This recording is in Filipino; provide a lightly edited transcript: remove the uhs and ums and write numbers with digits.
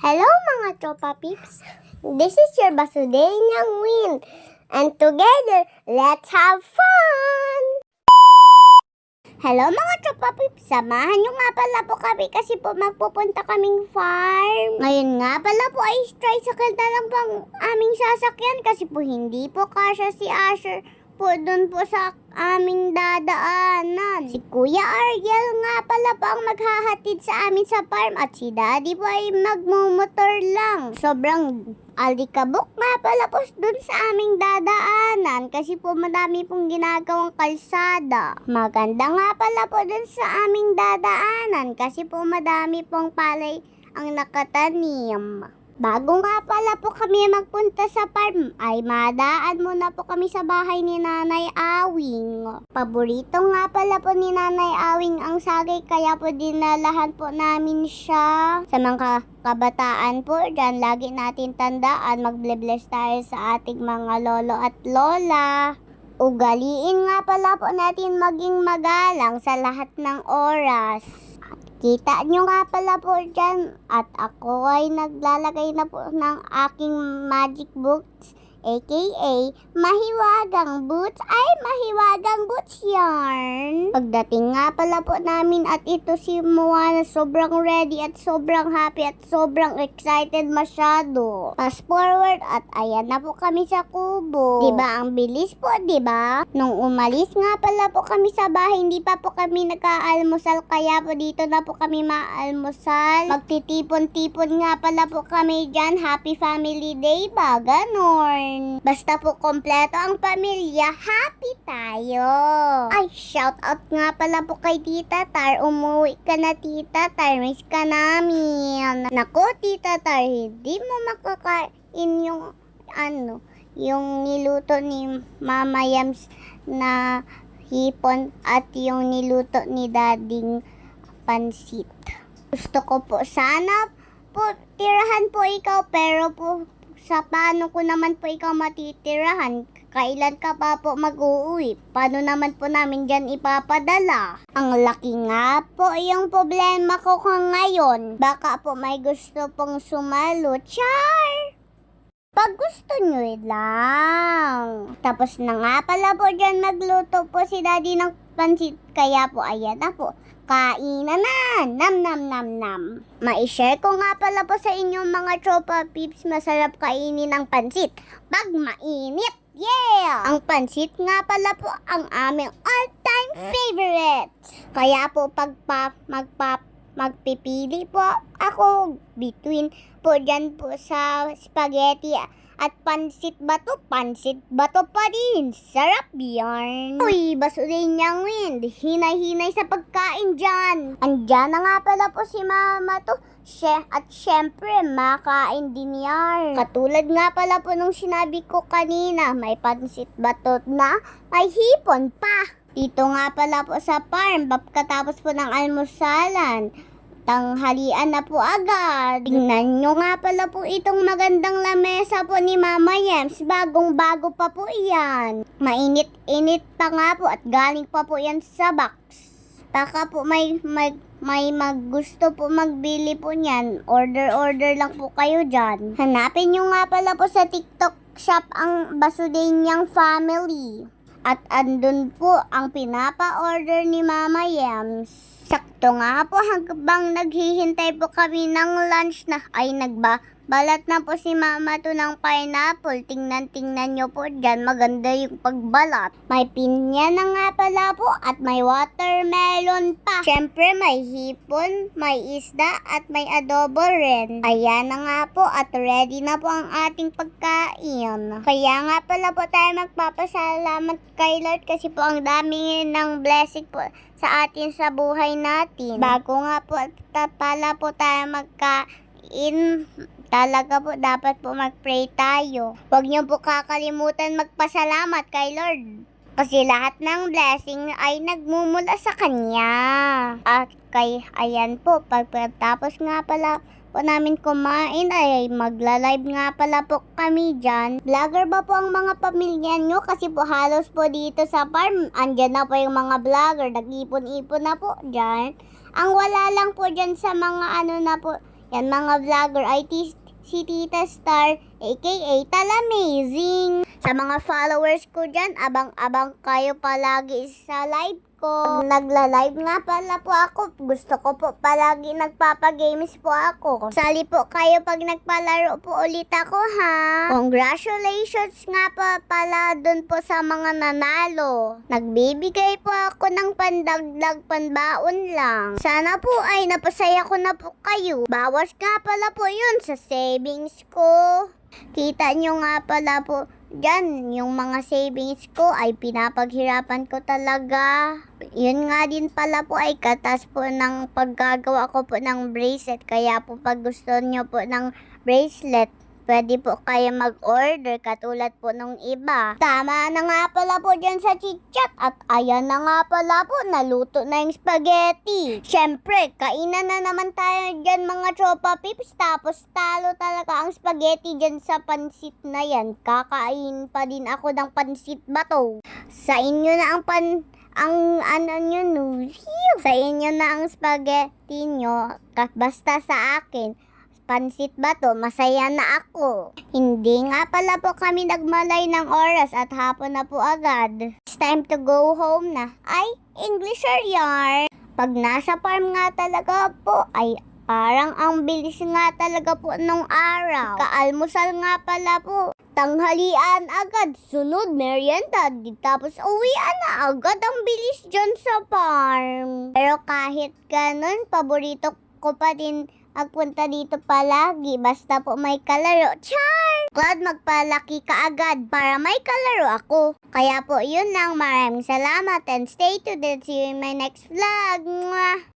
Hello mga tropa peeps! This is your Basudenyang Win. And together, let's have fun! Hello mga tropa peeps! Samahan nyo nga pala po kami kasi po magpupunta kaming farm. Ngayon nga pala po ay tricycle na lang po ang aming sasakyan kasi po hindi po kasya si Asher po doon po sa aming dadaanan. Si Kuya Ariel nga pala po ang maghahatid sa amin sa farm at si Daddy po ay magmumotor lang. Sobrang alikabok nga pala po doon sa aming dadaanan kasi po madami pong ginagawang kalsada. Maganda nga pala po doon sa aming dadaanan kasi po madami pong palay ang nakatanim. Bago nga pala po kami magpunta sa farm, ay madaan muna po kami sa bahay ni Nanay Awing. Paborito nga pala po ni Nanay Awing ang sagay, kaya po dinalahan po namin siya. Sa mga kabataan po dyan, lagi natin tandaan, mag-bless tayo sa ating mga lolo at lola. Ugaliin nga pala po natin maging magalang sa lahat ng oras. Kita nyo nga pala po dyan at ako ay naglalagay na po ng aking magic boots aka mahiwagang boots ay mahiwagang boots yarn. Pagdating nga pala po namin at ito si Moana sobrang ready at sobrang happy at sobrang excited masyado. Fast forward at ayan na po kami sa kubo. Diba ang bilis po, diba? Nung umalis nga pala po kami sa bahay, hindi pa po kami nag-aalmusal kaya po dito na po kami maalmusal. Magtitipon-tipon nga pala po kami dyan. Happy Family Day ba? Ganon. Basta po kompleto ang pamilya, happy tayo. Ay, shout out nga pala po kay Tita Tar. Umuwi ka na, Tita Tar. Miss ka namin. Nako, Tita Tar, hindi mo makakain yung niluto ni Mama Yams na hipon at yung niluto ni Dading pansit. Gusto ko po sana po tirahan po ikaw, pero po sa paano ko naman po ikaw matitirahan? Kailan ka pa po mag-uuwi? Paano naman po namin dyan ipapadala? Ang laki nga po yung problema ko ngayon. Baka po may gusto pong sumalo. Char! Pag gusto nyo lang. Tapos na nga pala po dyan magluto po si Daddy ng pansit. Kaya po ayan na po. Kainan na! Nam nam nam nam. Ma-share ko nga pala po sa inyo mga tropa peeps, masarap kainin ang pansit pag mainit. Yeah! Ang pansit nga pala po ang aming all-time favorite. Kaya po magpipili po ako between po dyan po sa spaghetti at pansit bato pa din. Sarap yan. Uy, Basudenyang Wind, hinay-hinay sa pagkain dyan. Andyan na nga pala po si Mama to. At syempre, makain din yan. Katulad nga pala po nung sinabi ko kanina, may pansit bato na, may hipon pa. Dito nga pala po sa farm, pagkatapos po ng almusalan, tanghalian na po agad. Tingnan nyo nga pala po itong magandang lamesa po ni Mama Yems. Bagong-bago pa po yan. Mainit-init pa nga po at galing pa po yan sa box. Baka po may gusto po magbili po niyan. Order lang po kayo dyan. Hanapin nyo nga pala po sa TikTok shop ang Basudenyang Family. At andun po ang pinapa-order ni Mama Yems. Sakto nga po habang naghihintay po kami ng lunch na ay nagbabalat na po si Mama to ng pineapple. Tingnan nyo po dyan, maganda yung pagbalat. May pinya na nga pala po at may watermelon pa. Syempre may hipon, may isda at may adobo rin. Ayan na nga po at ready na po ang ating pagkain. Kaya nga pala po tayo magpapasalamat kay Lord kasi po ang dami ng blessing po sa atin sa buhay natin. Bago nga po pala po tayo magkain, talaga po dapat po mag-pray tayo. Huwag niyo po kakalimutan magpasalamat kay Lord. Kasi lahat ng blessing ay nagmumula sa Kanya. At ayan po, pagkatapos nga pala po namin kumain ay magla-live nga pala po kami dyan. Vlogger ba po ang mga pamilya nyo? Kasi po halos po dito sa farm, andyan na po yung mga vlogger, nag-ipon-ipon na po dyan. Ang wala lang po dyan sa mga na po, Yan mga vlogger ay si Tita Star aka Talamazing. Sa mga followers ko dyan, abang-abang kayo palagi sa live ko. Pag nagla-live nga pala po ako, gusto ko po palagi nagpapagames po ako. Sali po kayo pag nagpalaro po ulit ako ha. Congratulations nga po pala dun po sa mga nanalo. Nagbibigay po ako ng pandagdag panbaon lang. Sana po ay napasaya ko na po kayo. Bawas nga pala po yun sa savings ko. Kita nyo nga pala po dyan, yung mga savings ko ay pinapaghirapan ko talaga. Yun nga din pala po ay katas po ng paggagawa ko po ng bracelet. Kaya po pag gusto nyo po ng bracelet, pwede po kayo mag-order katulad po nung iba. Tama na nga pala po dyan sa chitchat at ayan na nga pala po, naluto na yung spaghetti. Syempre, kainan na naman tayo dyan mga tropa pips, tapos talo talaga ang spaghetti dyan sa pansit na yan. Kakain pa din ako ng pansit bato. Sa inyo na sa inyo na ang spaghetti nyo, basta sa akin pansit ba to? Masaya na ako. Hindi nga pala po kami nagmalay ng oras at hapon na po agad. It's time to go home na. Ay, Englisher yarn. Pag nasa farm nga talaga po, ay parang ang bilis nga talaga po nung araw. Kaalmusal nga pala po. Tanghalian agad, sunod merienda, tapos uwian na agad. Ang bilis dyan sa farm. Pero kahit ganun, paborito ko pa din magpunta dito palagi basta po may kalaro. Char! Glad magpalaki ka agad para may kalaro ako. Kaya po yun lang, maraming salamat and stay tuned. See you in my next vlog. Mwah!